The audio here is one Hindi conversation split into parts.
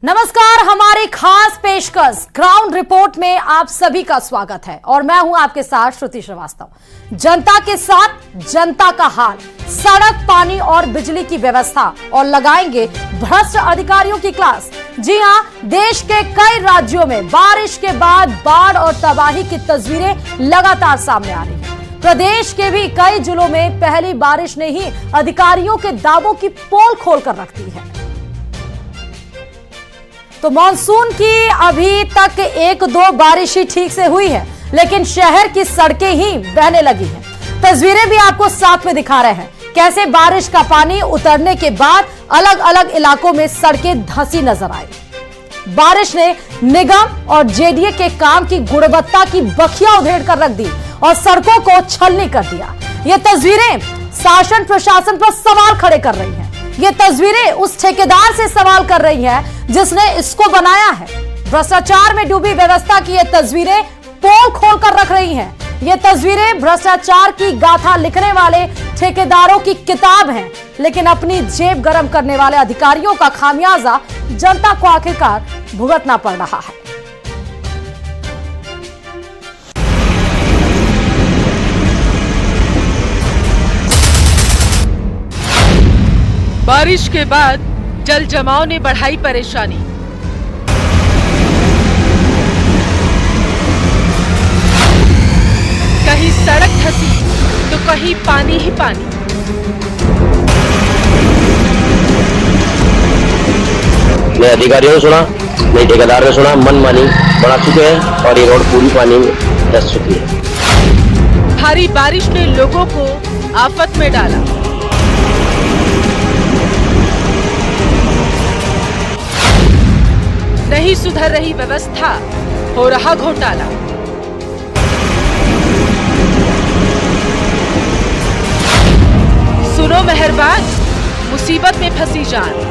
नमस्कार, हमारी खास पेशकश ग्राउंड रिपोर्ट में आप सभी का स्वागत है और मैं हूं आपके साथ श्रुति श्रीवास्तव। जनता के साथ जनता का हाल, सड़क, पानी और बिजली की व्यवस्था और लगाएंगे भ्रष्ट अधिकारियों की क्लास। जी हां, देश के कई राज्यों में बारिश के बाद बाढ़ और तबाही की तस्वीरें लगातार सामने आ रही हैं। प्रदेश के भी कई जिलों में पहली बारिश ने ही अधिकारियों के दावों की पोल खोलकर रख दी है। तो मॉनसून की अभी तक एक दो बारिश ही ठीक से हुई है, लेकिन शहर की सड़कें ही बहने लगी हैं। तस्वीरें भी आपको साथ में दिखा रहे हैं कैसे बारिश का पानी उतरने के बाद अलग अलग इलाकों में सड़कें धंसी नजर आई। बारिश ने निगम और जेडीए के काम की गुणवत्ता की बखिया उधेड़ कर रख दी और सड़कों को छलनी कर दिया। ये तस्वीरें शासन प्रशासन पर सवाल खड़े कर रही हैं। ये तस्वीरें उस ठेकेदार से सवाल कर रही हैं जिसने इसको बनाया है। भ्रष्टाचार में डूबी व्यवस्था की ये तस्वीरें पोल खोलकर रख रही हैं। ये तस्वीरें भ्रष्टाचार की गाथा लिखने वाले ठेकेदारों की किताब हैं, लेकिन अपनी जेब गर्म करने वाले अधिकारियों का खामियाजा जनता को आखिरकार भुगतना पड़ रहा है। बारिश के बाद जल जमाव ने बढ़ाई परेशानी। कहीं सड़क धंसी तो कहीं पानी ही पानी। मैं अधिकारियों ने सुना, नहीं ठेकेदार ने सुना, मनमानी बढ़ा चुके हैं और ये रोड पूरी पानी में धंस चुकी है। भारी बारिश ने लोगों को आफत में डाला। नहीं सुधर रही व्यवस्था, हो रहा घोटाला। सुनो मेहरबान, मुसीबत में फंसी जान।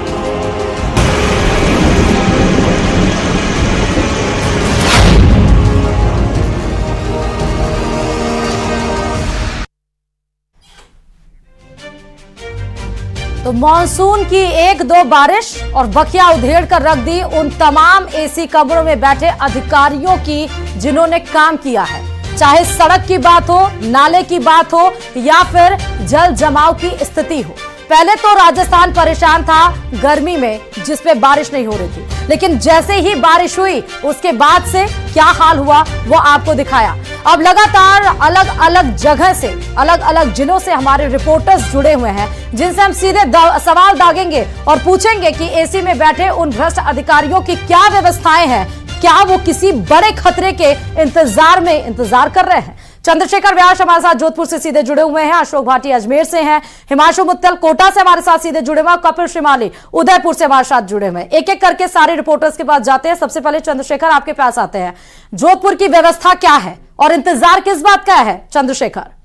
तो मॉनसून की एक दो बारिश और बखिया उधेड़ कर रख दी उन तमाम एसी कमरों में बैठे अधिकारियों की जिन्होंने काम किया है। चाहे सड़क की बात हो, नाले की बात हो या फिर जल जमाव की स्थिति हो। पहले तो राजस्थान परेशान था गर्मी में, जिसपे बारिश नहीं हो रही थी, लेकिन जैसे ही बारिश हुई उसके बाद से क्या हाल हुआ वो आपको दिखाया। अब लगातार अलग अलग जगह से, अलग अलग जिलों से हमारे रिपोर्टर्स जुड़े हुए हैं, जिनसे हम सीधे सवाल दागेंगे और पूछेंगे कि एसी में बैठे उन भ्रष्ट अधिकारियों की क्या व्यवस्थाएं हैं, क्या वो किसी बड़े खतरे के इंतजार कर रहे हैं। चंद्रशेखर व्यास हमारे साथ जोधपुर से सीधे जुड़े हुए हैं, अशोक भाटी अजमेर से हैं, हिमांशु मित्तल कोटा से हमारे साथ सीधे जुड़े हुए हैं, कपिल श्रीमाली उदयपुर से हमारे साथ जुड़े हुए हैं। एक एक करके सारे रिपोर्टर्स के पास जाते हैं। सबसे पहले चंद्रशेखर आपके पास आते हैं। जोधपुर की व्यवस्था क्या है और इंतजार किस बात का है चंद्रशेखर?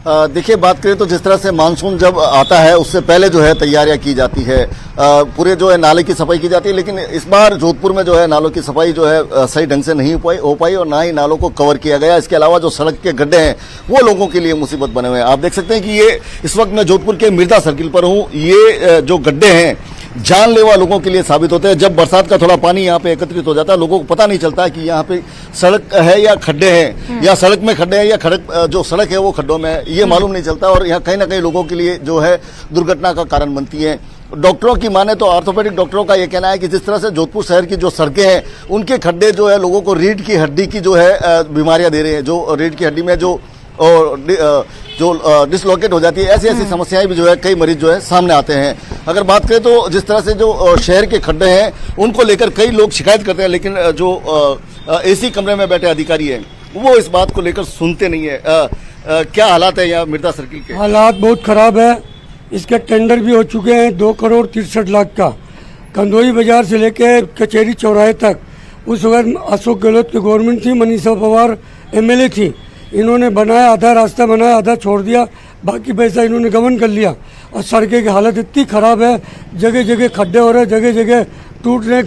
देखिए, बात करें तो जिस तरह से मानसून जब आता है उससे पहले जो है तैयारियां की जाती है, पूरे जो है नाले की सफाई की जाती है, लेकिन इस बार जोधपुर में जो है नालों की सफाई जो है सही ढंग से नहीं हो पाई और ना ही नालों को कवर किया गया। इसके अलावा जो सड़क के गड्ढे हैं वो लोगों के लिए मुसीबत बने हुए हैं। आप देख सकते हैं कि ये इस वक्त मैं जोधपुर के मिर्जा सर्किल पर हूँ। ये जो गड्ढे हैं जानलेवा लोगों के लिए साबित होते हैं। जब बरसात का थोड़ा पानी यहाँ पे एकत्रित हो जाता है, लोगों को पता नहीं चलता है कि यहाँ पे सड़क है या खड्डे हैं, या सड़क में खड्डे हैं या जो सड़क है वो खड्डों में है, ये मालूम नहीं चलता और यहाँ कहीं ना कहीं लोगों के लिए जो है दुर्घटना का कारण बनती है। डॉक्टरों की माने तो ऑर्थोपेडिक डॉक्टरों का ये कहना है कि जिस तरह से जोधपुर शहर की जो सड़कें हैं उनके खड्डे जो है लोगों को रीढ़ की हड्डी की जो है बीमारियां दे रहे हैं, जो रीढ़ की हड्डी में जो डिसलोकेट हो जाती है, ऐसी ऐसी समस्याएं भी जो है कई मरीज जो है सामने आते हैं। अगर बात करें तो जिस तरह से जो शहर के खड्डे हैं उनको लेकर कई लोग शिकायत करते हैं, लेकिन जो एसी कमरे में बैठे अधिकारी हैं वो इस बात को लेकर सुनते नहीं है। क्या हालात है यहाँ मिर्जा सर्किल के? हालात बहुत खराब है। इसके टेंडर भी हो चुके हैं 2,63,00,000 का, कंदोई बाजार से लेके कचहरी चौराहे तक। उस वक्त अशोक गहलोत की गवर्नमेंट थी, मनीषा पवार एमएलए थी। इन्होंने बनाया, आधा रास्ता बनाया, आधा छोड़ दिया, बाकी पैसा इन्होंने गबन कर लिया। और सड़कें की हालत इतनी ख़राब है, जगह जगह खड्डे हो रहे हैं, जगह जगह टूट रहे हैं,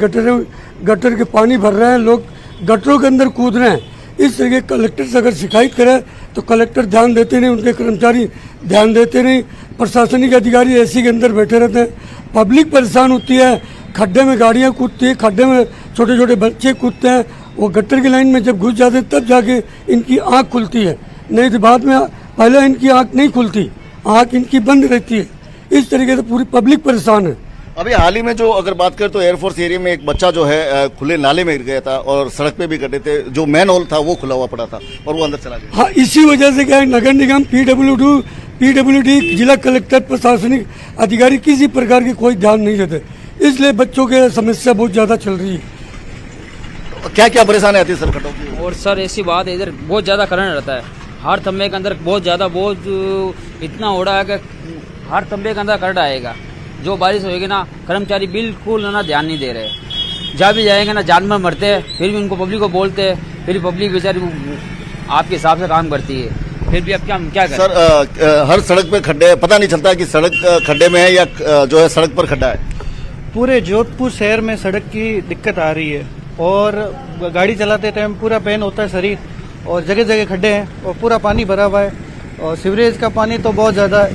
गटर के पानी भर रहे हैं, लोग गटरों के अंदर कूद रहे हैं। इस जगह कलेक्टर से अगर शिकायत करे तो कलेक्टर ध्यान देते नहीं, उनके कर्मचारी ध्यान देते नहीं। प्रशासनिक अधिकारी एसी के अंदर बैठे रहते हैं, पब्लिक परेशान होती है, खड्डे में गाड़ियां कूदती है, खड्डे में छोटे छोटे बच्चे कूदते हैं, वो गट्टर की लाइन में जब घुस जाते हैं तब जाके इनकी आँख खुलती है, नहीं तो बाद में पहले इनकी आँख नहीं खुलती, आँख इनकी बंद रहती है। इस तरीके से पूरी पब्लिक परेशान है। अभी हाल ही में जो अगर बात करें तो एयरफोर्स एरिया में एक बच्चा जो है खुले नाले में गिर गया था और सड़क पे भी गड्ढे थे, जो मैन होल था वो खुला हुआ पड़ा था और वो अंदर चला गया। हाँ, इसी वजह से क्या है, नगर निगम, पीडब्ल्यूडी, जिला कलेक्टर, प्रशासनिक अधिकारी किसी प्रकार की कोई ध्यान नहीं देते, इसलिए बच्चों के समस्या बहुत ज्यादा चल रही है। क्या क्या परेशानी आती है सर खड्डों की? और सर ऐसी बात है, इधर बहुत ज़्यादा करंट रहता है, हर तंबे के अंदर बहुत ज़्यादा बोझ इतना हो रहा है कि हर तंबे के अंदर करंट आएगा। जो बारिश होएगी ना, कर्मचारी बिल्कुल ना ध्यान नहीं दे रहे, जहाँ भी जाएंगे ना जानवर मरते हैं, फिर भी उनको पब्लिक को बोलते हैं, फिर पब्लिक बेचारी आपके हिसाब से काम करती है, फिर भी अब क्या करें? सर हर सड़क पे खड्डे, पता नहीं चलता कि सड़क खड्डे में है या जो है सड़क पर खड्डा है। पूरे जोधपुर शहर में सड़क की दिक्कत आ रही है और गाड़ी चलाते टाइम पूरा पेन होता है शरीर, और जगह जगह खड्डे हैं और पूरा पानी भरा हुआ है, और सीवरेज का पानी तो बहुत ज्यादा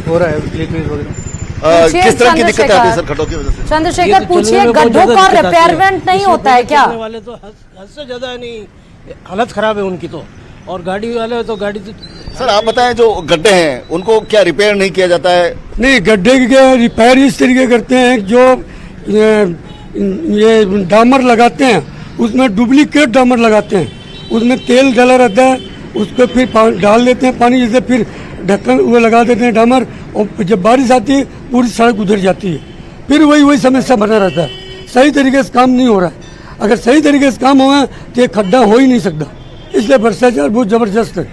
हो रहा है, लीकेज वगैरह। किस तरह की दिक्कत आती है सर खड्डों की वजह से? चंद्रशेखर पूछिए, गड्ढों का रिपेयरमेंट नहीं होता है क्या? वाले तो हद से ज्यादा नहीं, हालत खराब है उनकी तो, और गाड़ी वाले तो गाड़ी तो। सर आप बताएं, जो गड्ढे हैं उनको क्या रिपेयर नहीं किया जाता है? नहीं, गड्ढे के रिपेयर इस तरीके करते हैं, जो ये डामर लगाते हैं उसमें डुप्लीकेट डामर लगाते हैं, उसमें तेल डाला रहता है, उसको फिर डाल देते हैं पानी, जैसे फिर ढक्कन वो लगा देते हैं डामर, और जब बारिश आती है पूरी सड़क उधर जाती है, फिर वही समस्या बना रहता है। सही तरीके से काम नहीं हो रहा है, अगर सही तरीके से काम हुआ तो ये खड्डा हो ही नहीं सकता, इसलिए भ्रष्टाचार बहुत जबरदस्त है।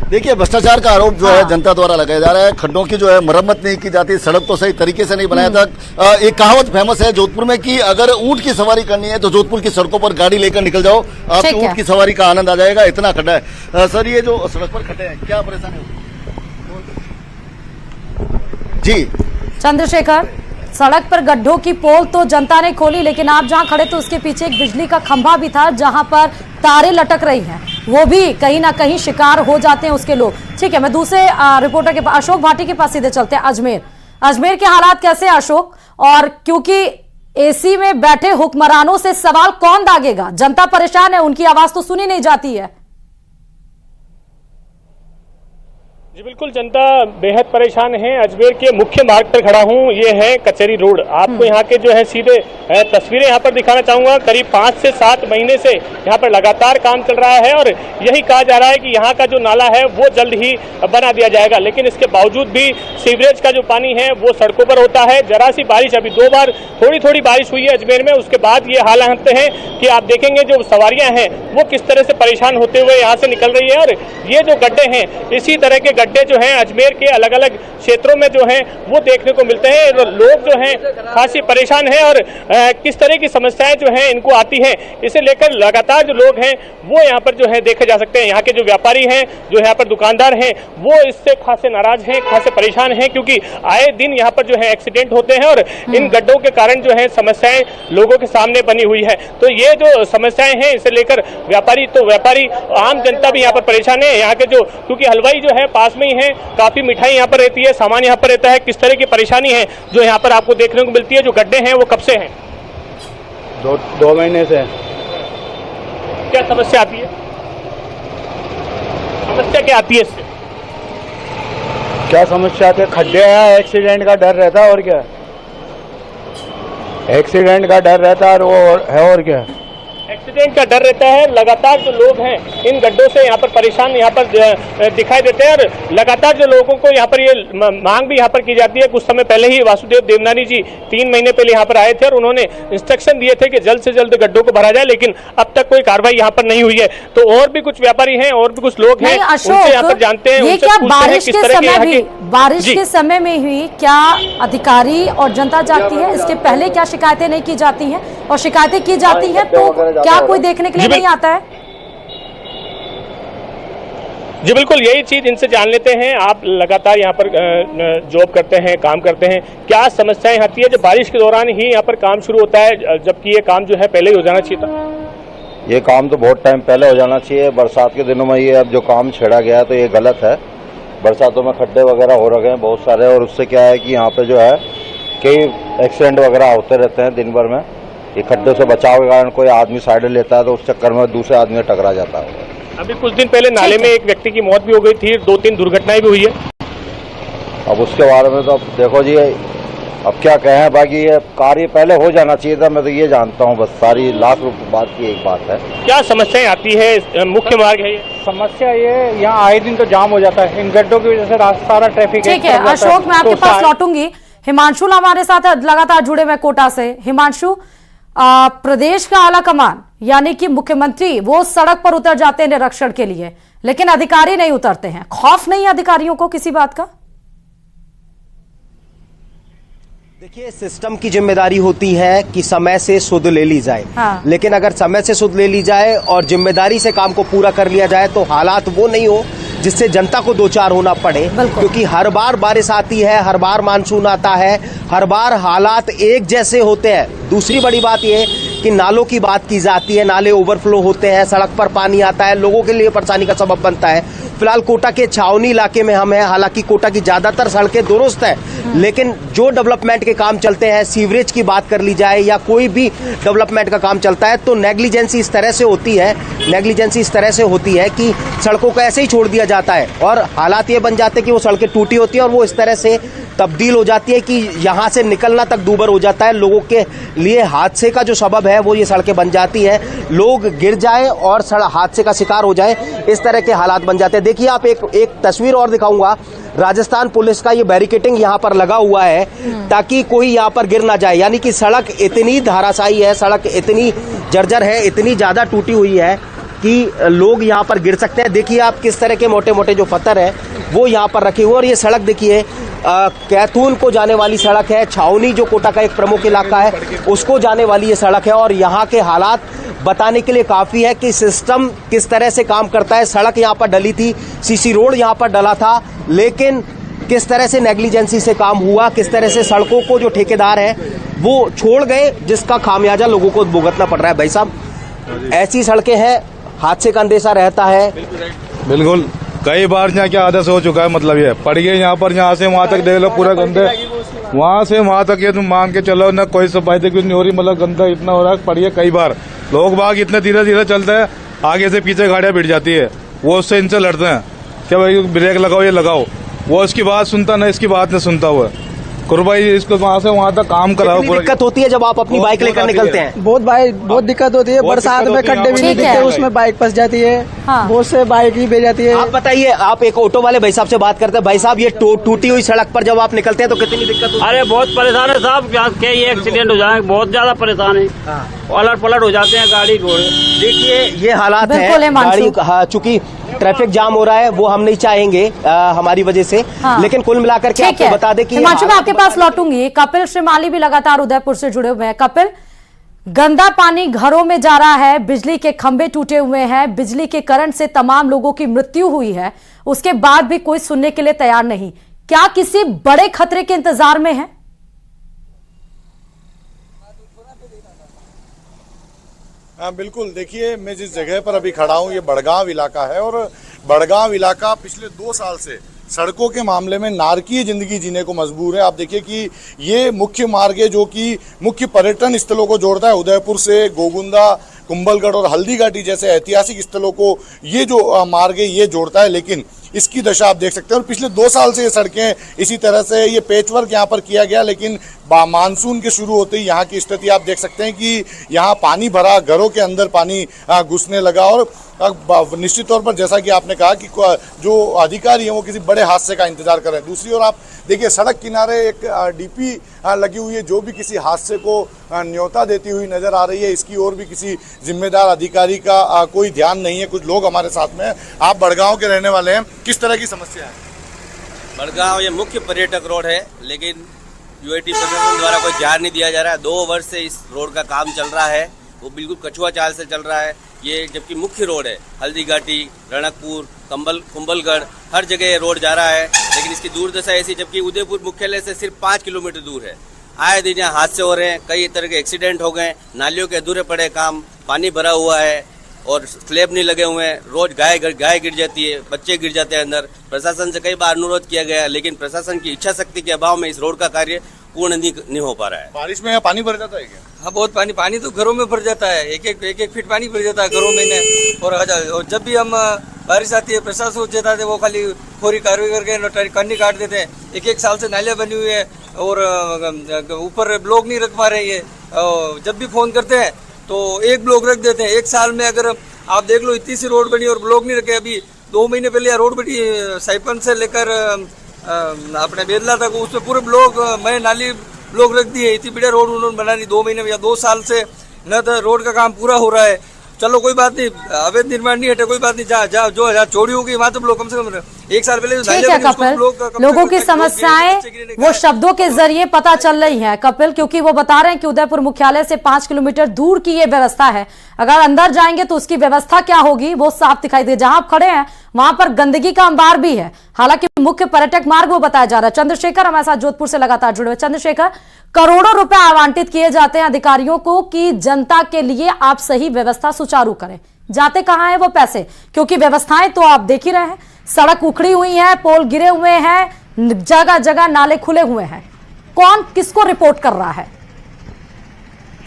देखिए, भ्रष्टाचार का आरोप जो है जनता द्वारा लगाया जा रहा है, खड्डों की जो है मरम्मत नहीं की जाती, सड़क को सही तरीके से नहीं बनाया था। एक कहावत फेमस है जोधपुर में कि अगर ऊंट की सवारी करनी है तो जोधपुर की सड़कों पर गाड़ी लेकर निकल जाओ, आपको ऊंट की सवारी का आनंद आ जाएगा, इतना खड्डा है। सर ये जो सड़क पर खड्डे हैं, क्या परेशानी होती है? जी चंद्रशेखर, सड़क पर गड्ढों की पोल तो जनता ने खोली, लेकिन आप जहां खड़े तो उसके पीछे एक बिजली का खंभा भी था जहां पर तारें लटक रही हैं, वो भी कहीं ना कहीं शिकार हो जाते हैं उसके लोग। ठीक है, मैं दूसरे रिपोर्टर के अशोक भाटी के पास सीधे चलते हैं। अजमेर के हालात कैसे अशोक? और क्योंकि एसी में बैठे हुक्मरानों से सवाल कौन दागेगा, जनता परेशान है, उनकी आवाज तो सुनी नहीं जाती है। जी बिल्कुल, जनता बेहद परेशान है। अजमेर के मुख्य मार्ग पर खड़ा हूँ, ये है कचहरी रोड। आपको यहाँ के जो है सीधे तस्वीरें यहाँ पर दिखाना चाहूँगा। करीब 5 से 7 महीने से यहाँ पर लगातार काम चल रहा है और यही कहा जा रहा है कि यहाँ का जो नाला है वो जल्द ही बना दिया जाएगा, लेकिन इसके बावजूद भी सीवरेज का जो पानी है वो सड़कों पर होता है। जरा सी बारिश, अभी 2 बार थोड़ी बारिश हुई है अजमेर में, उसके बाद ये हालात हैं कि आप देखेंगे जो सवारियाँ हैं वो किस तरह से परेशान होते हुए यहाँ से निकल रही है। और ये जो गड्ढे हैं, इसी तरह के गड्ढे जो हैं अजमेर के अलग अलग क्षेत्रों में जो हैं वो देखने को मिलते हैं। लोग जो हैं खासी परेशान हैं और किस तरह की समस्याएं जो हैं इनको आती हैं, इसे लेकर लगातार जो लोग हैं वो यहाँ पर जो है देखे जा सकते हैं। यहाँ के जो व्यापारी हैं, जो यहाँ पर दुकानदार हैं, वो इससे खासे नाराज हैं, खासे परेशान हैं, क्योंकि आए दिन यहाँ पर जो है एक्सीडेंट होते हैं और इन गड्ढों के कारण जो है समस्याएं लोगों के सामने बनी हुई है। तो ये जो समस्याएं हैं इसे लेकर व्यापारी आम जनता भी यहाँ पर परेशान है। यहाँ के जो, क्योंकि हलवाई जो है पास में ही है, काफी मिठाई यहाँ पर रहती है, सामान यहाँ पर रहता है, किस तरह की परेशानी है जो यहाँ पर आपको देखने को मिलती है। जो गड्ढे हैं वो कब से हैं? 2 महीने से। क्या समस्या आती है? समस्या क्या आती है इससे? क्या समस्या आती है? खड्डे हैं, एक्सीडेंट का डर रहता है, और क्या? एक्सीडेंट का डर रहता है और वो है, और क्या? एक्सीडेंट का डर रहता है। लगातार जो लोग हैं इन गड्ढों से यहाँ पर परेशान यहाँ पर दिखाई देते हैं और लगातार जो लोगों को यहाँ पर ये मांग भी यहाँ पर की जाती है। कुछ समय पहले ही वासुदेव देवनानी जी 3 महीने पहले यहाँ पर आए थे और उन्होंने इंस्ट्रक्शन दिए थे कि जल्द से जल्द गड्ढों को भरा जाए, लेकिन अब तक कोई कार्रवाई यहाँ पर नहीं हुई है। तो और भी कुछ व्यापारी हैं और भी कुछ लोग हैं, उनसे यहाँ पर जानते हैं, उनसे पूछते हैं किस तरह की बारिश के समय में हुई, क्या अधिकारी और जनता जागती है? इसके पहले क्या शिकायतें नहीं की जाती हैं? और शिकायतें की जाती हैं तो क्या कोई देखने के लिए नहीं आता है? जी बिल्कुल, यही चीज इनसे जान लेते हैं। आप लगातार यहाँ पर जॉब करते हैं, काम करते हैं, क्या समस्याएं आती है जब बारिश के दौरान ही यहाँ पर काम शुरू होता है, जबकि ये काम जो है पहले ही हो जाना चाहिए था? ये काम तो बहुत टाइम पहले हो जाना चाहिए। बरसात के दिनों में ये अब जो काम छेड़ा गया तो ये गलत है। बरसातों में खड्डे वगैरह हो रखे हैं बहुत सारे, और उससे क्या है कि यहाँ पे जो है कई एक्सीडेंट वगैरह होते रहते हैं दिन भर में। ये खड्डे से बचाव के कारण कोई आदमी साइड लेता है तो उस चक्कर में दूसरे आदमी में टकरा जाता है। अभी कुछ दिन पहले नाले में एक व्यक्ति की मौत भी हो गई थी, 2-3 दुर्घटनाएं भी हुई है। अब उसके बारे में तो अब देखो जी, अब क्या कहें, बाकी ये कार्य पहले हो जाना चाहिए था, मैं तो ये जानता हूँ। बस सारी लाख बात की एक बात है। क्या समस्याएं आती है? मुख्य मार्ग है ये समस्या, ये यहाँ आए दिन तो जाम हो जाता है इन गड्ढों की वजह से, सारा ट्रैफिक। ठीक है अशोक, मैं आपके पास लौटूंगी। हिमांशु हमारे साथ लगातार जुड़े हुए कोटा से। हिमांशु, प्रदेश का आला कमान यानी कि मुख्यमंत्री वो सड़क पर उतर जाते हैं निरीक्षण के लिए, लेकिन अधिकारी नहीं उतरते हैं। खौफ नहीं है अधिकारियों को किसी बात का? देखिए, सिस्टम की जिम्मेदारी होती है कि समय से सुध ले ली जाए। हाँ। लेकिन अगर समय से सुध ले ली जाए और जिम्मेदारी से काम को पूरा कर लिया जाए तो हालात वो नहीं हो जिससे जनता को दो चार होना पड़े। क्योंकि हर बार बारिश आती है, हर बार मानसून आता है, हर बार हालात एक जैसे होते हैं। दूसरी बड़ी बात यह कि नालों की बात की जाती है, नाले ओवरफ्लो होते हैं, सड़क पर पानी आता है, लोगों के लिए परेशानी का सबब बनता है। फिलहाल कोटा के छावनी इलाके में हम हैं। हालांकि कोटा की ज्यादातर सड़कें दुरुस्त है, लेकिन जो डेवलपमेंट के काम चलते हैं, सीवरेज की बात कर ली जाए या कोई भी डेवलपमेंट का काम चलता है, तो नेग्लिजेंसी इस तरह से होती है कि सड़कों को ऐसे ही छोड़ दिया जाता है और हालात ये बन जाते हैं कि वो सड़कें टूटी होती है और वो इस तरह से तब्दील हो जाती है कि यहाँ से निकलना तक दूभर हो जाता है। लोगों के लिए हादसे का जो सबब है वो ये सड़कें बन जाती है, लोग गिर जाए और हादसे का शिकार हो जाए, इस तरह के हालात बन जाते हैं। देखिए, आप एक तस्वीर और दिखाऊंगा। राजस्थान पुलिस का ये बैरिकेटिंग यहाँ पर लगा हुआ है ताकि कोई यहाँ पर गिर ना जाए। यानी कि सड़क इतनी धाराशायी है, सड़क इतनी जर्जर है, इतनी ज्यादा टूटी हुई है कि लोग यहाँ पर गिर सकते हैं। देखिए आप किस तरह के मोटे मोटे जो पत्थर है वो यहाँ पर रखे हुए। और ये सड़क देखिए कैथून को जाने वाली सड़क है, छावनी जो कोटा का एक प्रमुख इलाका है उसको जाने वाली ये सड़क है। और यहाँ के हालात बताने के लिए काफी है कि सिस्टम किस तरह से काम करता है। सड़क यहाँ पर डली थी, सीसी रोड यहाँ पर डला था, लेकिन किस तरह से नेग्लिजेंसी से काम हुआ, किस तरह से सड़कों को जो ठेकेदार है वो छोड़ गए, जिसका खामियाजा लोगों को भुगतना पड़ रहा है। भाई साहब, ऐसी सड़कें हैं, हादसे का अंदेशा रहता है। बिल्कुल, कई बार यहाँ क्या आदत हो चुका है, मतलब ये पड़ गए यहाँ पर, यहाँ से वहाँ तक देख लो पूरा गंदे, वहाँ से वहाँ तक ये तुम मान के चलो ना, कोई सफाई तक नहीं हो रही, मतलब गंदा इतना हो रहा है। पड़िए कई बार लोग बाग इतने धीरे धीरे चलते हैं, आगे से पीछे गाड़ियां भिड़ जाती है, वो उससे इनसे लड़ते हैं क्या भाई ब्रेक लगाओ, ये लगाओ, वो इसकी बात सुनता ना, इसकी बात नहीं सुनता हुआ। कुर्बाई इसको वहाँ से वहाँ तक काम कराओ। दिक्कत होती है जब आप अपनी बाइक लेकर निकलते हैं, बहुत दिक्कत होती है। बरसात में खड्डे भी नहीं दिखते, उसमें बाइक फंस जाती है, बहुत से बाइक ही बह जाती है। आप बताइए, आप एक ऑटो वाले भाई साहब से बात करते हैं। भाई साहब, ये टूटी हुई सड़क पर जब आप निकलते हैं तो कितनी दिक्कत होती है? अरे बहुत परेशान है साहब, क्या ये एक्सीडेंट हो जाए, बहुत ज्यादा परेशान है, पलट पलट हो जाते हैं गाड़ी घोड़े। देखिए ये हालात है, गाड़ी चूंकि ट्रैफिक जाम हो रहा है वो हम नहीं चाहेंगे हमारी वजह से, लेकिन कुल मिलाकर के आपको बता दें कि हिमांशु मैं आपके पास लौटूंगी। कपिल श्रीमाली भी लगातार उदयपुर से जुड़े हुए हैं। कपिल, गंदा पानी घरों में जा रहा है, बिजली के खंभे टूटे हुए हैं, बिजली के करंट से तमाम लोगों की मृत्यु हुई है, उसके बाद भी कोई सुनने के लिए तैयार नहीं। क्या किसी बड़े खतरे के इंतजार में है? हाँ बिल्कुल, देखिए मैं जिस जगह पर अभी खड़ा हूँ ये बड़गांव इलाका है, और बड़गांव इलाका पिछले 2 साल से सड़कों के मामले में नारकीय जिंदगी जीने को मजबूर है। आप देखिए कि ये मुख्य मार्ग है जो कि मुख्य पर्यटन स्थलों को जोड़ता है, उदयपुर से गोगुंदा, कुंभलगढ़ और हल्दीघाटी जैसे ऐतिहासिक स्थलों को ये जो मार्ग है ये जोड़ता है, लेकिन इसकी दशा आप देख सकते हैं। और पिछले 2 साल से ये सड़कें इसी तरह से, ये पेचवर्क यहाँ पर किया गया, लेकिन मानसून के शुरू होते ही यहाँ की स्थिति आप देख सकते हैं कि यहाँ पानी भरा, घरों के अंदर पानी घुसने लगा। और निश्चित तौर पर जैसा कि आपने कहा कि जो अधिकारी हैं वो किसी बड़े हादसे का इंतजार कर रहे हैं। दूसरी ओर आप देखिए सड़क किनारे एक डीपी लगी हुई है जो भी किसी हादसे को न्योता देती हुई नजर आ रही है। इसकी ओर भी किसी जिम्मेदार अधिकारी का कोई ध्यान नहीं है। कुछ लोग हमारे साथ में, आप बड़गांव के रहने वाले हैं, किस तरह की समस्या है? बड़गांव ये मुख्य पर्यटक रोड है, लेकिन यूआईटी प्रशासन द्वारा कोई ध्यान नहीं दिया जा रहा है। 2 वर्ष से इस रोड का काम चल रहा है, वो बिल्कुल कछुआ चाल से चल रहा है। ये जबकि मुख्य रोड है, हल्दीघाटी, रणकपुर, कुंभलगढ़, हर जगह ये रोड जा रहा है, लेकिन इसकी दूरदशा ऐसी, जबकि उदयपुर मुख्यालय से सिर्फ 5 किलोमीटर दूर है। आए दिन यहाँ हादसे हो रहे हैं, कई तरह के एक्सीडेंट हो गए, नालियों के अधूरे पड़े काम, पानी भरा हुआ है, और स्लैब नहीं लगे हुए हैं, रोज गाय गिर जाती है, बच्चे गिर जाते हैं अंदर। प्रशासन से कई बार अनुरोध किया गया, लेकिन प्रशासन की इच्छा शक्ति के अभाव में इस रोड का कार्य पूर्ण नहीं हो पा रहा है। बारिश में पानी भर जाता है क्या? हाँ, बहुत पानी तो घरों में भर जाता है, एक फीट पानी भर जाता है घरों में ने। और जब भी हम बारिश आती है, प्रशासन को चेताते वो खाली फौरी कार्रवाई करके कन्नी काट देते हैं। एक साल से नालियाँ बनी हुई है और ऊपर ब्लॉक नहीं रख पा रहे हैं। जब भी फोन करते हैं तो एक ब्लॉक रख देते हैं। एक साल में अगर आप देख लो इतनी सी रोड बनी और ब्लॉक नहीं रखे। अभी 2 महीने पहले रोड बनी साइपन से लेकर अपने बेदला तक, उसमें पूरे ब्लॉक मैं नाली ब्लॉक रख दिए। इतनी बढ़िया रोड उन्होंने बनानी 2 महीने में या 2 साल से न तो रोड का काम पूरा हो रहा है। चलो कोई बात नहीं, अवैध निर्माण नहीं हटे, कोई बात नहीं, जहाँ जो चोरी होगी वहाँ तो ब्लॉक कम से कम 1 साल पहले ठीक है कपिल, लोगों की समस्याएं वो शब्दों के जरिए पता चल रही है कपिल, क्योंकि वो बता रहे हैं कि उदयपुर मुख्यालय से 5 किलोमीटर दूर की ये व्यवस्था है। अगर अंदर जाएंगे तो उसकी व्यवस्था क्या होगी वो साफ दिखाई दे। जहां आप खड़े हैं वहां पर गंदगी का अंबार भी है, हालांकि मुख्य पर्यटक मार्ग वो बताया जा रहा है। चंद्रशेखर हमारे साथ जोधपुर से लगातार जुड़े हुए। चंद्रशेखर, करोड़ों रुपए आवंटित किए जाते हैं अधिकारियों को कि जनता के लिए आप सही व्यवस्था सुचारू करें, जाते कहां है वो पैसे? क्योंकि व्यवस्थाएं तो आप देख ही रहे हैं, सड़क उखड़ी हुई है, पोल गिरे हुए हैं, जगह जगह नाले खुले हुए हैं। कौन किसको रिपोर्ट कर रहा है?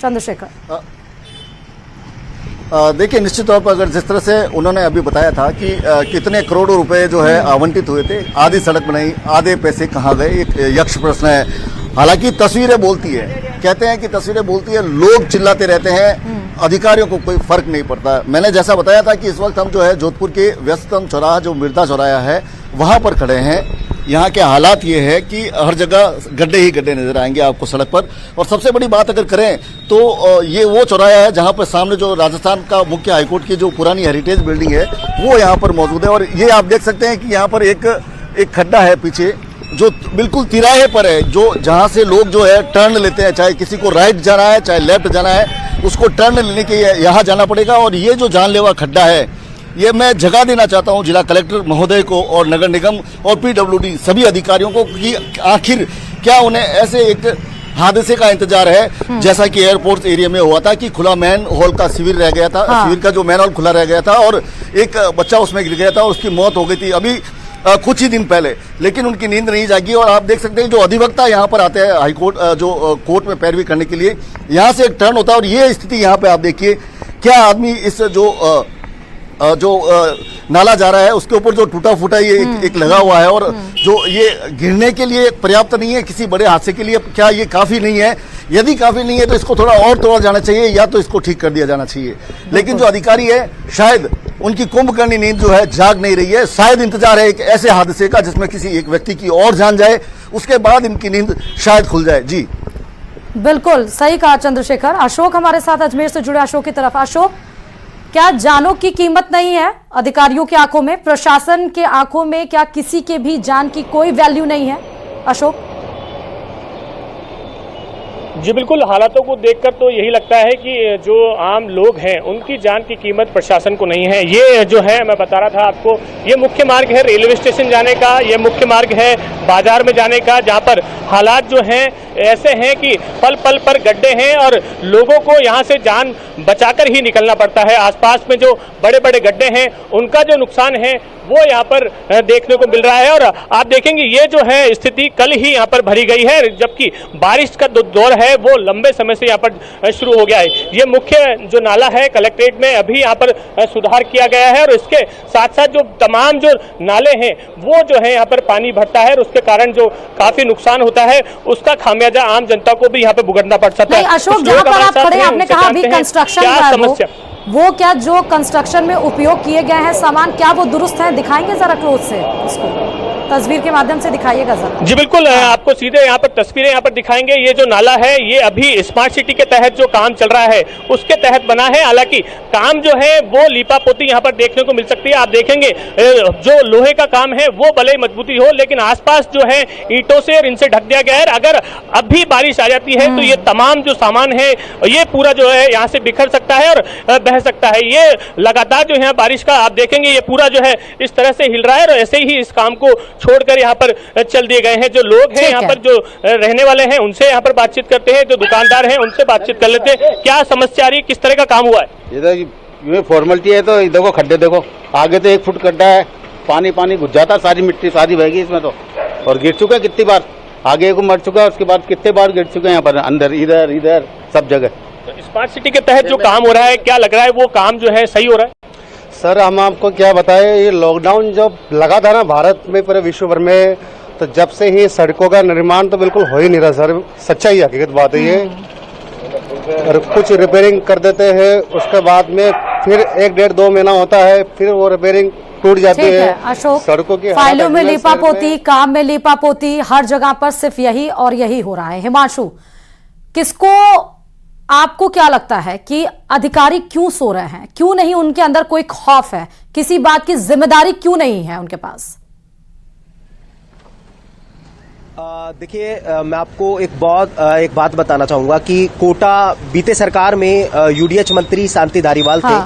चंद्रशेखर देखिए, निश्चित तौर पर अगर जिस तरह से उन्होंने अभी बताया था कि कितने करोड़ों रुपए जो है आवंटित हुए थे, आधी सड़क बनाई, आधे पैसे कहाँ गए, एक यक्ष प्रश्न है। हालांकि तस्वीरें बोलती है, कहते हैं कि तस्वीरें बोलती है, लोग चिल्लाते रहते हैं, अधिकारियों को कोई फर्क नहीं पड़ता। मैंने जैसा बताया था कि इस वक्त हम जो है जोधपुर के व्यस्ततम चौराहा जो मिर्दा चौराहा है वहां पर खड़े हैं। यहाँ के हालात ये है कि हर जगह गड्ढे ही गड्ढे नजर आएंगे आपको सड़क पर। और सबसे बड़ी बात अगर करें तो ये वो चौराहा है जहाँ पर सामने जो राजस्थान का मुख्य हाईकोर्ट की जो पुरानी हेरिटेज बिल्डिंग है वो यहाँ पर मौजूद है। और ये आप देख सकते हैं कि यहाँ पर एक खड्डा है पीछे जो बिल्कुल तिराहे पर है, जो जहाँ से लोग जो है टर्न लेते हैं, चाहे किसी को राइट जाना है चाहे लेफ्ट जाना है, उसको टर्न लेने के यहाँ जाना पड़ेगा। और ये जो जानलेवा खड्डा है ये मैं जगह देना चाहता हूं जिला कलेक्टर महोदय को और नगर निगम और पीडब्ल्यूडी सभी अधिकारियों को कि आखिर क्या उन्हें ऐसे एक हादसे का इंतजार है जैसा कि एयरपोर्ट एरिया में हुआ था कि खुला मैन होल का शिविर रह गया था। शिविर का जो मैन होल खुला रह गया था और एक बच्चा उसमें गिर गया था और उसकी मौत हो गई थी अभी कुछ ही दिन पहले, लेकिन उनकी नींद नहीं जागी। और आप देख सकते हैं जो अधिवक्ता यहाँ पर आते हैं हाईकोर्ट जो कोर्ट में पैरवी करने के लिए, यहाँ से एक टर्न होता है और ये स्थिति यहाँ पे आप देखिए, क्या आदमी इस जो नाला जा रहा है उसके ऊपर जो टूटा फूटा ये एक लगा हुआ है और जो ये गिरने के लिए पर्याप्त नहीं है किसी बड़े हादसे के लिए, क्या ये काफी नहीं है? यदि काफी नहीं है तो इसको थोड़ा और तोड़ा जाना चाहिए या तो इसको ठीक कर दिया जाना चाहिए। लेकिन जो अधिकारी है शायद उनकी कुंभकर्णी नींद जो है जाग नहीं रही है, शायद इंतजार है एक ऐसे हादसे का जिसमें किसी एक व्यक्ति की और जान जाए, उसके बाद इनकी नींद शायद खुल जाए। जी बिल्कुल सही कहा चंद्रशेखर। अशोक हमारे साथ अजमेर से जुड़े, अशोक की तरफ। अशोक, क्या जानों की कीमत नहीं है अधिकारियों की आंखों में, प्रशासन के आंखों में? क्या किसी के भी जान की कोई वैल्यू नहीं है? अशोक जी बिल्कुल, हालातों को देखकर तो यही लगता है कि जो आम लोग हैं उनकी जान की कीमत प्रशासन को नहीं है। ये जो है मैं बता रहा था आपको, ये मुख्य मार्ग है रेलवे स्टेशन जाने का, ये मुख्य मार्ग है बाजार में जाने का, जहाँ पर हालात जो हैं ऐसे हैं कि पल पल पर गड्ढे हैं और लोगों को यहाँ से जान बचाकर ही निकलना पड़ता है। आसपास में जो बड़े बड़े गड्ढे हैं उनका जो नुकसान है वो यहाँ पर देखने को मिल रहा है। और आप देखेंगे ये जो है स्थिति कल ही यहाँ पर भरी गई है, जबकि बारिश का दौर है वो लंबे समय से यहाँ पर शुरू हो गया है। ये मुख्य जो नाला है कलेक्ट्रेट में अभी यहाँ पर सुधार किया गया है और इसके साथ साथ जो तमाम जो नाले हैं वो जो है यहाँ पर पानी भरता है और उसके कारण जो काफी नुकसान होता है उसका खामियाजा आम जनता को भी यहाँ पे भुगतना पड़ सकता है। अशोक, जहाँ पर आप खड़े आपने कहा अभी कंस्ट्रक्शन वो क्या जो कंस्ट्रक्शन में उपयोग किए गए हैं सामान क्या वो दुरुस्त है? दिखाएंगे जरा क्लोज से, उसको तस्वीर के माध्यम से दिखाइएगा जरा। जी बिल्कुल, आपको सीधे यहाँ पर तस्वीरें यहाँ पर दिखाएंगे। ये जो नाला है ये अभी स्मार्ट सिटी के तहत जो काम चल रहा है उसके तहत बना है। हालांकि काम जो है वो लीपापोती यहाँ पर देखने को मिल सकती है। आप देखेंगे जो लोहे का काम है वो भले मजबूती हो, लेकिन आसपास जो है ईंटों से और इनसे ढक दिया गया है। अगर अभी बारिश आ जाती है तो ये तमाम जो सामान है ये पूरा जो है यहाँ से बिखर सकता है और बह सकता है। ये लगातार जो है बारिश का आप देखेंगे ये पूरा जो है इस तरह से हिल रहा है और ऐसे ही इस काम को छोड़कर यहाँ पर चल दिए गए हैं। जो लोग हैं यहाँ पर जो रहने वाले हैं उनसे यहाँ पर बातचीत करते हैं, जो दुकानदार हैं उनसे बातचीत कर लेते हैं। क्या समस्या आ रही है, किस तरह का काम हुआ है? इधर ये फॉर्मेलिटी है। तो देखो खड्डे देखो, आगे तो 1 फुट गड्ढा है, पानी पानी घुस जाता, सारी मिट्टी सारी बहेगी इसमें तो। और गिर चुके हैं कितनी बार, आगे को मर चुका है, उसके बाद कितने बार गिर चुके हैं यहाँ पर, अंदर इधर इधर सब जगह। तो स्मार्ट सिटी के तहत जो काम हो रहा है, क्या लग रहा है वो काम जो है सही हो रहा है? सर हम आपको क्या बताएं, ये लॉकडाउन जब लगा था ना भारत में, पूरे विश्व भर में, तो जब से ही सड़कों का निर्माण तो बिल्कुल हो ही नहीं रहा सर। सच्चाई हकीकत बात है ये। और कुछ रिपेयरिंग कर देते हैं, उसके बाद में फिर 1-1.5-2 महीना होता है, फिर वो रिपेयरिंग टूट जाती है। अशोक, सड़कों की फाइलों में लीपापोती, काम में लीपापोती, हर जगह पर सिर्फ यही और यही हो रहा है। हिमांशु, किसको, आपको क्या लगता है कि अधिकारी क्यों सो रहे हैं? क्यों नहीं उनके अंदर कोई खौफ है? किसी बात की जिम्मेदारी क्यों नहीं है उनके पास? देखिए, मैं आपको एक बात बताना चाहूंगा कि कोटा बीते सरकार में यूडीएच मंत्री शांति धारीवाल थे।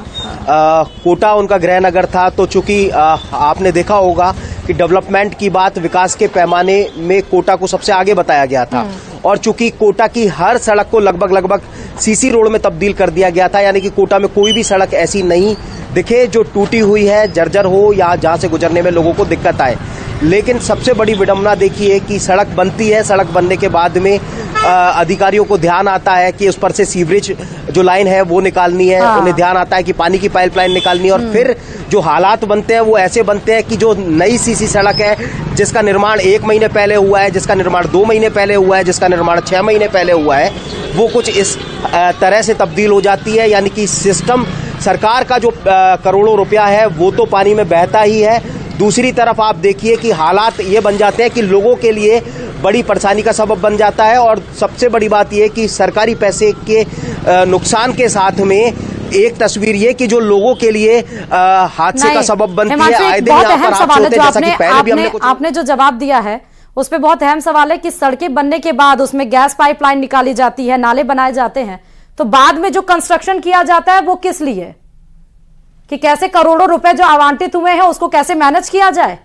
कोटा उनका गृह नगर था, तो चूंकि आपने देखा होगा कि डेवलपमेंट की बात, विकास के पैमाने में कोटा को सबसे आगे बताया गया था। और चूंकि कोटा की हर सड़क को लगभग सीसी रोड में तब्दील कर दिया गया था, यानी कि कोटा में कोई भी सड़क ऐसी नहीं दिखे जो टूटी हुई है, जर्जर हो, या जहां से गुजरने में लोगों को दिक्कत आए। लेकिन सबसे बड़ी विडंबना देखिए कि सड़क बनती है, सड़क बनने के बाद में अधिकारियों को ध्यान आता है कि उस पर से सीवरेज जो लाइन है वो निकालनी है। उन्हें ध्यान आता है कि पानी की पाइपलाइन निकालनी है। और फिर जो हालात बनते हैं वो ऐसे बनते हैं कि जो नई सीसी सड़क है, जिसका निर्माण 1 महीने पहले हुआ है, जिसका निर्माण 2 महीने पहले हुआ है, जिसका निर्माण 6 महीने पहले हुआ है, वो कुछ इस तरह से तब्दील हो जाती है। यानी कि सिस्टम, सरकार का जो करोड़ों रुपया है वो तो पानी में बहता ही है। दूसरी तरफ आप देखिए कि हालात ये बन जाते हैं कि लोगों के लिए बड़ी परेशानी का सबब बन जाता है। और सबसे बड़ी बात ये कि सरकारी पैसे के नुकसान के साथ में एक तस्वीर ये कि जो लोगों के लिए हादसे का सबब बनती है। आए दिन यहाँ पर हादसे होते हैं, जैसा कि पहले भी हमने आपने जो जवाब दिया है उस पर बहुत अहम सवाल है कि सड़कें बनने के बाद उसमें गैस पाइपलाइन निकाली जाती है, नाले बनाए जाते हैं, तो बाद में जो कंस्ट्रक्शन किया जाता है वो किस लिए, कि कैसे करोड़ों रुपए जो आवंटित हुए हैं उसको कैसे मैनेज किया जाए?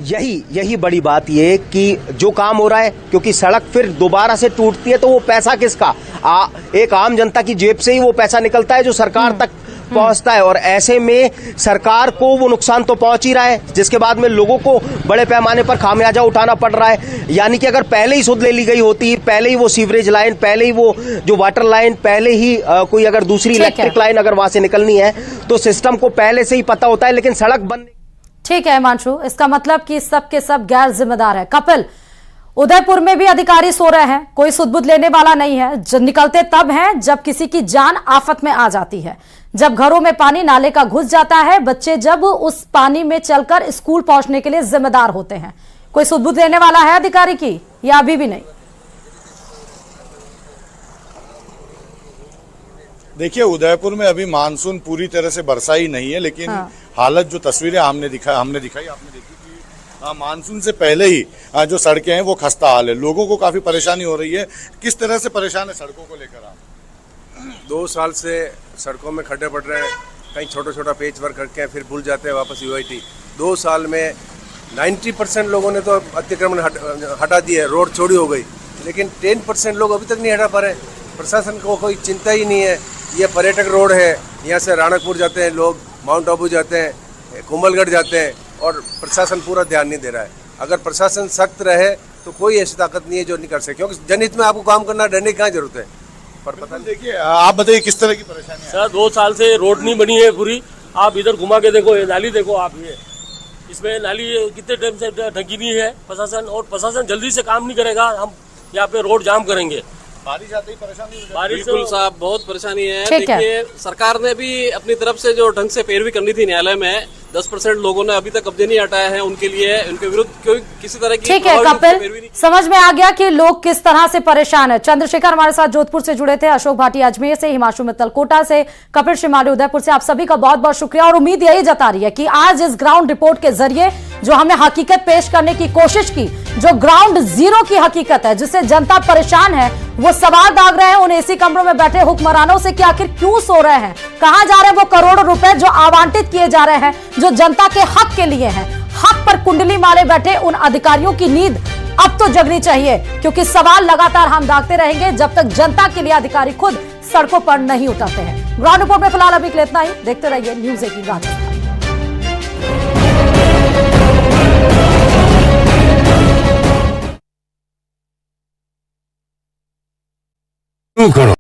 यही बड़ी बात ये कि जो काम हो रहा है, क्योंकि सड़क फिर दोबारा से टूटती है तो वो पैसा किसका, एक आम जनता की जेब से ही वो पैसा निकलता है जो सरकार तक पहुंचता है। और ऐसे में सरकार को वो नुकसान तो पहुंच ही रहा है, जिसके बाद में लोगों को बड़े पैमाने पर खामियाजा उठाना पड़ रहा है। यानी कि अगर पहले ही सुध ले ली गई होती, पहले ही वो सीवरेज लाइन, पहले ही वो जो वाटर लाइन, पहले ही कोई अगर दूसरी इलेक्ट्रिक लाइन अगर वहां से निकलनी है तो सिस्टम को पहले से ही पता होता है। लेकिन सड़क बनने, ठीक है हिमांशु, इसका मतलब कि सब के सब गैर जिम्मेदार है। कपिल, उदयपुर में भी अधिकारी सो रहे हैं, कोई सुध-बुध लेने वाला नहीं है। जब निकलते तब हैं जब किसी की जान आफत में आ जाती है, जब घरों में पानी नाले का घुस जाता है, बच्चे जब उस पानी में चलकर स्कूल पहुंचने के लिए जिम्मेदार होते हैं। कोई सुध-बुध लेने वाला है अधिकारी की, या अभी भी नहीं? देखिए, उदयपुर में अभी मानसून पूरी तरह से बरसा ही नहीं है, लेकिन हालत जो तस्वीरें हमने दिखाई, आपने देखी कि मानसून से पहले ही जो सड़कें हैं वो खस्ता हाल है, लोगों को काफी परेशानी हो रही है। किस तरह से परेशान है सड़कों को लेकर आप? 2 साल से सड़कों में खड्डे पड़ रहे हैं, कहीं छोटा पेच वर्क करके फिर भूल जाते हैं वापस यूआईटी। 2 साल में 90% लोगों ने तो अतिक्रमण हटा दिए, रोड चौड़ी हो गई, लेकिन 10% लोग अभी तक नहीं हटा पा रहे। प्रशासन को कोई चिंता ही नहीं है। ये पर्यटक रोड है, यहाँ से राणकपुर जाते हैं लोग, माउंट आबू जाते हैं, कुंभलगढ़ जाते हैं, और प्रशासन पूरा ध्यान नहीं दे रहा है। अगर प्रशासन सख्त रहे तो कोई ऐसी ताकत नहीं है जो नहीं कर सके, क्योंकि जनहित में आपको काम करना, डरने की क्या जरूरत है। पर पता नहीं, देखिए आप बताइए किस तरह की परेशानी है? सर 2 साल से रोड नहीं बनी है पूरी। आप इधर घुमा के देखो, ये नाली देखो आप, ये इसमें नाली कितने टाइम से ढकी नहीं है प्रशासन, और प्रशासन जल्दी से काम नहीं करेगा, हम यहाँ पे रोड जाम करेंगे। बारिश आते ही परेशानी हो जाती है। बिल्कुल साहब, बहुत परेशानी है। देखिए, सरकार ने भी अपनी तरफ से जो ढंग से पैरवी करनी थी न्यायालय में, 10% लोगों ने अभी तक कब्जे नहीं हटाए हैं, उनके लिए, उनके विरुद्ध कोई किसी तरह की, ठीक है कपिल, समझ में आ गया कि लोग किस तरह से परेशान है। चंद्रशेखर हमारे साथ जोधपुर से जुड़े थे, अशोक भाटी अजमेर से, हिमांशु मित्तल कोटा से, कपिल श्रीमाली उदयपुर से। आप सभी का बहुत बहुत शुक्रिया, और उम्मीद यही जता रही है कि आज इस ग्राउंड रिपोर्ट के जरिए जो हमने हकीकत पेश करने की कोशिश की, जो ग्राउंड जीरो की हकीकत है, जिससे जनता परेशान है, वो सवाल दाग रहे हैं उन एसी कमरों में बैठे हुक्मरानों से कि आखिर क्यों सो रहे हैं, कहां जा रहे हैं वो करोड़ों रुपए जो आवंटित किए जा रहे हैं, जो जनता के हक के लिए हैं। हक पर कुंडली मारे बैठे उन अधिकारियों की नींद अब तो जगनी चाहिए, क्योंकि सवाल लगातार हम दागते रहेंगे जब तक जनता के लिए अधिकारी खुद सड़कों पर नहीं उतरते हैं। ग्राउंड रिपोर्ट में फिलहाल अभी के लिए इतना ही। देखते रहिए न्यूज़ 18 राजस्थान। करो।